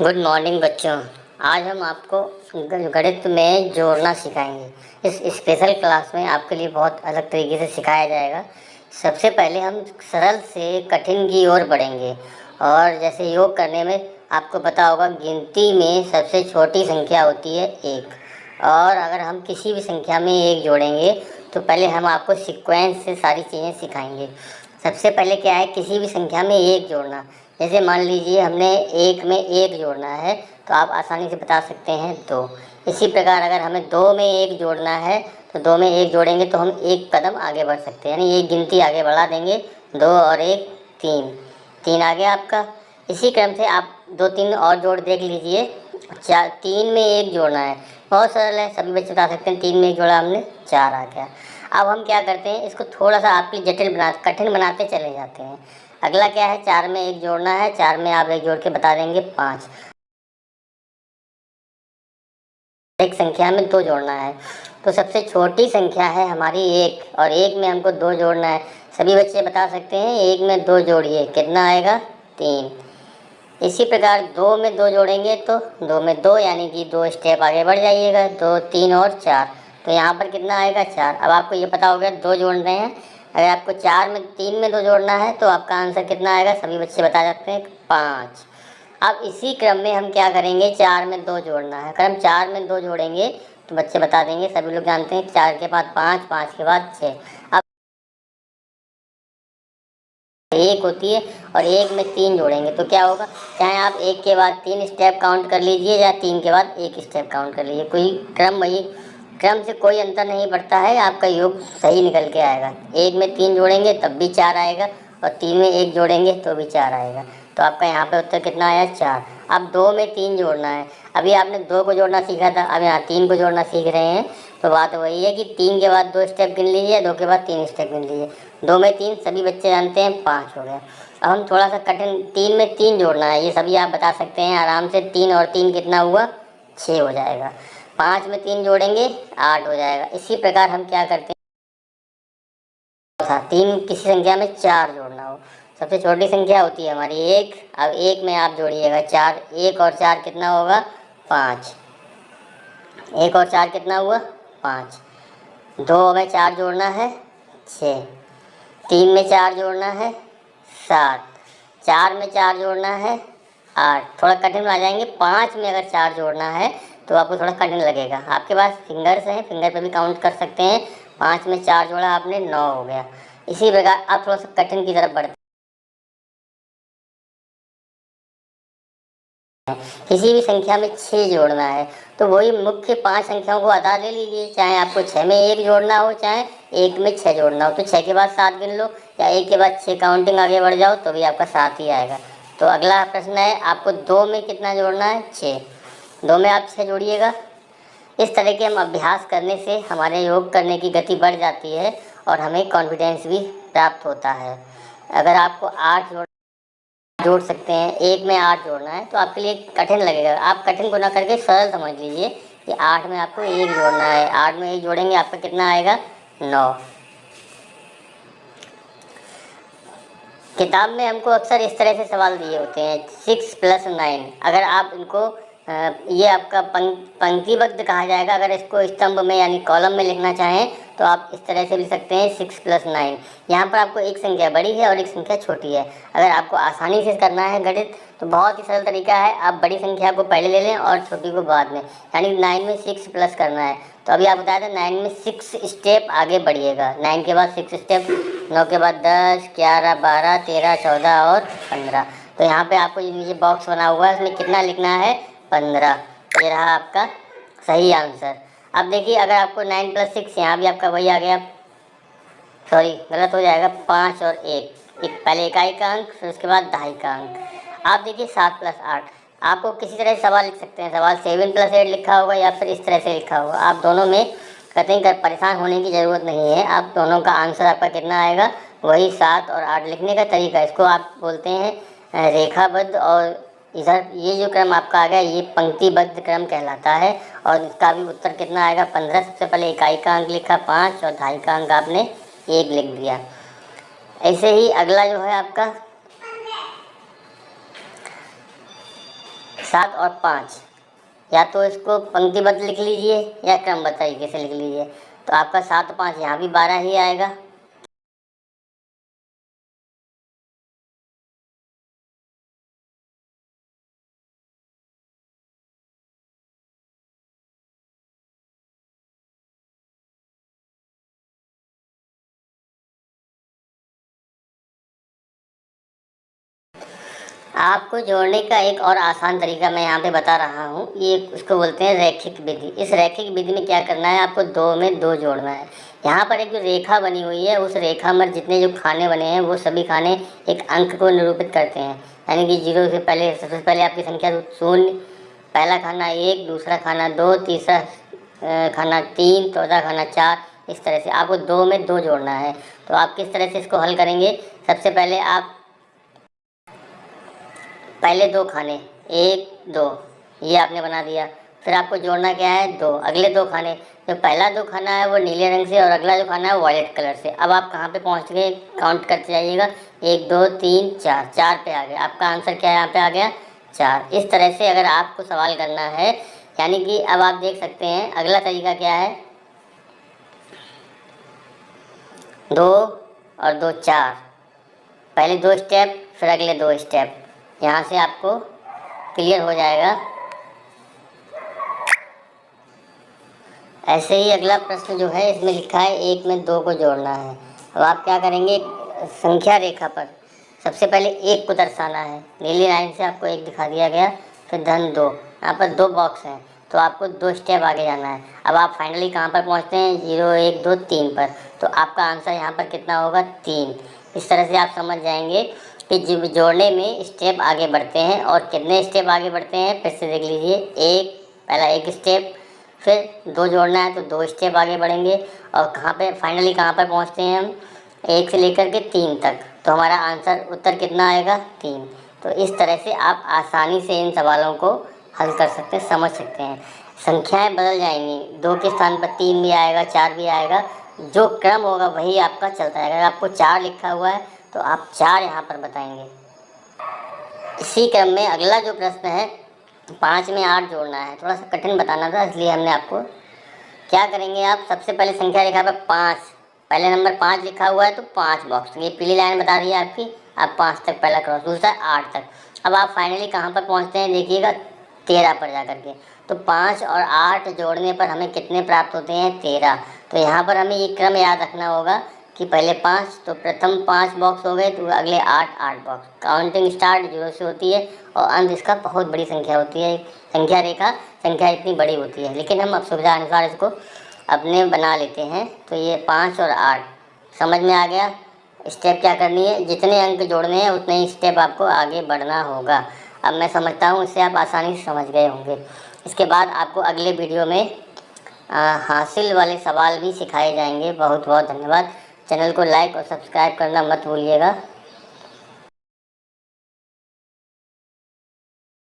Good morning बच्चों। आज हम आपको गणित में जोड़ना सिखाएंगे। इस स्पेशल क्लास में आपके लिए बहुत अलग तरीके से सिखाया जाएगा। सबसे पहले हम सरल से कठिन की ओर बढ़ेंगे। और जैसे योग करने में आपको पता होगा, गिनती में सबसे छोटी संख्या होती है एक। और अगर हम किसी भी संख्या में एक जोड़ेंगे तो पहले हम आपको सीक्वेंस से सारी चीज़ें सिखाएंगे। सबसे पहले क्या है, किसी भी संख्या में एक जोड़ना। जैसे मान लीजिए हमने एक में एक जोड़ना है तो आप आसानी से बता सकते हैं दो। इसी प्रकार अगर हमें दो में एक जोड़ना है तो दो में एक जोड़ेंगे तो हम एक कदम आगे बढ़ सकते हैं, यानी एक गिनती आगे बढ़ा देंगे। दो और एक तीन, तीन आ गया आपका। इसी क्रम से आप दो तीन और जोड़ देख लीजिए। चार, तीन में एक जोड़ना है, बहुत सरल है, सभी बच्चे बता सकते हैं। तीन में एक जोड़ा हमने, चार आ गया। अब हम क्या करते हैं, इसको थोड़ा सा आपके जटिल कठिन बनाते चले जाते हैं। अगला क्या है, चार में एक जोड़ना है, चार में आप एक जोड़ के बता देंगे पाँच। एक संख्या में दो जोड़ना है तो सबसे छोटी संख्या है हमारी एक, और एक में हमको दो जोड़ना है। सभी बच्चे बता सकते हैं, एक में दो जोड़िए कितना आएगा, तीन। इसी प्रकार दो में दो जोड़ेंगे तो दो में दो, यानी कि दो स्टेप आगे बढ़ जाइएगा, दो तीन और चार, तो यहाँ पर कितना आएगा, चार। अब आपको ये पता हो गया दो जोड़ रहे हैं। अगर आपको चार में तीन में दो जोड़ना है तो आपका आंसर कितना आएगा, सभी बच्चे बता सकते हैं, पाँच। अब इसी क्रम में हम क्या करेंगे, चार में दो जोड़ना है। अगर हम चार में दो जोड़ेंगे तो बच्चे बता देंगे, सभी लोग जानते हैं, चार के बाद पाँच, पाँच के बाद छः। अब एक होती है और एक में तीन जोड़ेंगे तो क्या होगा, चाहे आप एक के बाद तीन स्टेप काउंट कर लीजिए या तीन के बाद एक स्टेप काउंट कर लीजिए, कोई क्रम वही, क्रम से कोई अंतर नहीं पड़ता है, आपका योग सही निकल के आएगा। एक में तीन जोड़ेंगे तब भी चार आएगा, और तीन में एक जोड़ेंगे तो भी चार आएगा। तो आपका यहाँ पे उत्तर कितना आया, चार। अब दो में तीन जोड़ना है। अभी आपने दो को जोड़ना सीखा था, अब यहाँ तीन को जोड़ना सीख रहे हैं। तो बात वही है कि तीन के बाद दो स्टेप गिन लीजिए, दो के बाद तीन स्टेप गिन लीजिए। दो में तीन सभी बच्चे जानते हैं, पाँच हो गया। अब हम थोड़ा सा कठिन, तीन में तीन जोड़ना है, ये सभी आप बता सकते हैं आराम से। तीन और तीन कितना हुआ, छः हो जाएगा। पाँच में तीन जोड़ेंगे, आठ हो जाएगा। इसी प्रकार हम क्या करते हैं, तीन किसी संख्या में चार जोड़ना हो, सबसे छोटी संख्या होती है हमारी एक। अब एक में आप जोड़िएगा चार, एक और चार कितना होगा, पाँच। एक और चार कितना हुआ, पाँच। दो में चार जोड़ना है, छः। तीन में चार जोड़ना है, सात। चार में चार जोड़ना है, आठ। थोड़ा कठिन आ जाएंगे। पाँच में अगर चार जोड़ना है तो आपको थोड़ा कठिन लगेगा। आपके पास फिंगर्स हैं, फिंगर पे भी काउंट कर सकते हैं। पाँच में चार जोड़ा आपने, नौ हो गया। इसी प्रकार आप थोड़ा सा कठिन की तरफ बढ़ते हैं। किसी भी संख्या में छः जोड़ना है तो वही मुख्य पांच संख्याओं को आधा ले लीजिए, चाहे आपको छः में एक जोड़ना हो, चाहे एक में छः जोड़ना हो, तो छः के बाद सात गिन लो, या एक के बाद छः काउंटिंग आगे बढ़ जाओ तो भी आपका सात ही आएगा। तो अगला प्रश्न है, आपको दो में कितना जोड़ना है, छः। दो में आप छः जोड़िएगा। इस तरह के हम अभ्यास करने से हमारे योग करने की गति बढ़ जाती है और हमें कॉन्फिडेंस भी प्राप्त होता है। अगर आपको आठ जोड़ सकते हैं, एक में आठ जोड़ना है तो आपके लिए कठिन लगेगा। आप कठिन को ना करके सरल समझ लीजिए कि आठ में आपको एक जोड़ना है। आठ में एक जोड़ेंगे आपका कितना आएगा, नौ। किताब में हमको अक्सर इस तरह से सवाल दिए होते हैं, 6 + 9। अगर आप इनको ये आपका पंक्तिबद्ध कहा जाएगा। अगर इसको स्तंभ में यानी कॉलम में लिखना चाहें तो आप इस तरह से लिख सकते हैं, 6 + 9। यहाँ पर आपको एक संख्या बड़ी है और एक संख्या छोटी है। अगर आपको आसानी से करना है गणित तो बहुत ही सरल तरीका है, आप बड़ी संख्या को पहले ले लें और छोटी को बाद में, यानी 9 में 6 प्लस करना है। तो अभी आप बताया था 9 में 6 स्टेप आगे बढ़िएगा। 9 के बाद 6 स्टेप, 9 के बाद 10, 11, 12, 13, 14 और 15। तो यहाँ पे आपको ये नीचे बॉक्स बना हुआ है, इसमें कितना लिखना है, 15। ये रहा आपका सही आंसर। अब देखिए, अगर आपको 9 + 6, यहाँ भी आपका वही आ गया, सॉरी गलत हो जाएगा, 5 और 1, पहले इकाई का अंक फिर उसके बाद दहाई का अंक। आप देखिए 7 + 8, आपको किसी तरह से सवाल लिख सकते हैं। सवाल 7 + 8 लिखा होगा या फिर इस तरह से लिखा होगा। आप दोनों में कतई परेशान होने की ज़रूरत नहीं है। आप दोनों का आंसर आपका कितना आएगा, वही 7 और 8। लिखने का तरीका, इसको आप बोलते हैं रेखाबद्ध, और इधर ये जो क्रम आपका आ गया ये पंक्तिबद्ध क्रम कहलाता है। और इसका भी उत्तर कितना आएगा, 15। सबसे पहले इकाई का अंक लिखा 5 और दहाई का अंक आपने 1 लिख दिया। ऐसे ही अगला जो है आपका 7 और 5, या तो इसको पंक्तिबद्ध लिख लीजिए या क्रमबद्ध तरीके से लिख लीजिए। तो आपका 7 और 5 यहाँ भी 12 ही आएगा। आपको जोड़ने का एक और आसान तरीका मैं यहाँ पे बता रहा हूँ। ये इसको बोलते हैं रैखिक विधि। इस रैखिक विधि में क्या करना है, आपको 2 में 2 जोड़ना है। यहाँ पर एक जो रेखा बनी हुई है, उस रेखा में जितने जो खाने बने हैं वो सभी खाने एक अंक को निरूपित करते हैं। यानी कि 0 से पहले सबसे पहले आपकी संख्या 0, पहला खाना 1, दूसरा खाना 2, तीसरा खाना 3, चौथा खाना 4। इस तरह से आपको 2 में 2 जोड़ना है। तो आप किस तरह से इसको हल करेंगे, सबसे पहले आप पहले 2 खाने 1, 2 ये आपने बना दिया। फिर आपको जोड़ना क्या है, 2 अगले 2 खाने। जो पहला 2 खाना है वो नीले रंग से और अगला जो खाना है वो वायलेट कलर से। अब आप कहाँ पे पहुँच गए, काउंट करते जाइएगा। 1, 2, 3, 4, 4 पे आ गए। आपका आंसर क्या है, यहाँ पे आ गया 4। इस तरह से अगर आपको सवाल करना है, यानी कि अब आप देख सकते हैं अगला तरीका क्या है, 2 और 2 4, पहले 2 स्टेप फिर अगले 2 स्टेप। यहाँ से आपको क्लियर हो जाएगा। ऐसे ही अगला प्रश्न जो है इसमें लिखा है 1 में 2 को जोड़ना है। अब आप क्या करेंगे, संख्या रेखा पर सबसे पहले 1 को दर्शाना है। नीली लाइन से आपको 1 दिखा दिया गया, फिर धन 2। यहाँ पर 2 बॉक्स हैं तो आपको 2 स्टेप आगे जाना है। अब आप फाइनली कहाँ पर पहुँचते हैं, 0, 1, 2, 3 पर। तो आपका आंसर यहाँ पर कितना होगा, 3। इस तरह से आप समझ जाएंगे कि जोड़ने में स्टेप आगे बढ़ते हैं। और कितने स्टेप आगे बढ़ते हैं फिर से देख लीजिए। पहला 1 स्टेप, फिर 2 जोड़ना है तो 2 स्टेप आगे बढ़ेंगे। और कहाँ पे फाइनली कहाँ पर पहुँचते हैं हम, 1 से लेकर के 3 तक। तो हमारा आंसर उत्तर कितना आएगा, 3। तो इस तरह से आप आसानी से इन सवालों को हल कर सकते हैं, समझ सकते हैं। संख्याएं बदल जाएंगी, 2 के स्थान पर 3 भी आएगा, 4 भी आएगा। जो क्रम होगा वही आपका चलता है। अगर आपको 4 लिखा हुआ है तो आप 4 यहाँ पर बताएंगे। इसी क्रम में अगला जो प्रश्न है, 5 में 8 जोड़ना है। थोड़ा सा कठिन बताना था, इसलिए हमने आपको, क्या करेंगे आप, सबसे पहले संख्या रेखा पर 5, पहले नंबर 5 लिखा हुआ है तो 5 बॉक्स, ये पीली लाइन बता रही है आपकी। आप 5 तक पहला क्रॉस, दूसरा 8 तक। अब आप फाइनली कहाँ पर पहुँचते हैं, देखिएगा 13 पर जा करके। तो 5 और 8 जोड़ने पर हमें कितने प्राप्त होते हैं, 13। तो यहाँ पर हमें ये क्रम याद रखना होगा कि पहले 5, तो प्रथम 5 बॉक्स हो गए तो अगले 8 बॉक्स। काउंटिंग स्टार्ट 0 से होती है और अंत इसका बहुत बड़ी संख्या होती है। संख्या रेखा संख्या इतनी बड़ी होती है, लेकिन हम अब सुविधा अनुसार इसको अपने बना लेते हैं। तो ये 5 और 8 समझ में आ गया। स्टेप क्या करनी है, जितने अंक जोड़ने हैं उतने ही स्टेप आपको आगे बढ़ना होगा। अब मैं समझता हूँ इससे आप आसानी से समझ गए होंगे। इसके बाद आपको अगले वीडियो में हासिल वाले सवाल भी सिखाए जाएंगे। बहुत बहुत धन्यवाद। चैनल को लाइक और सब्सक्राइब करना मत भूलिएगा।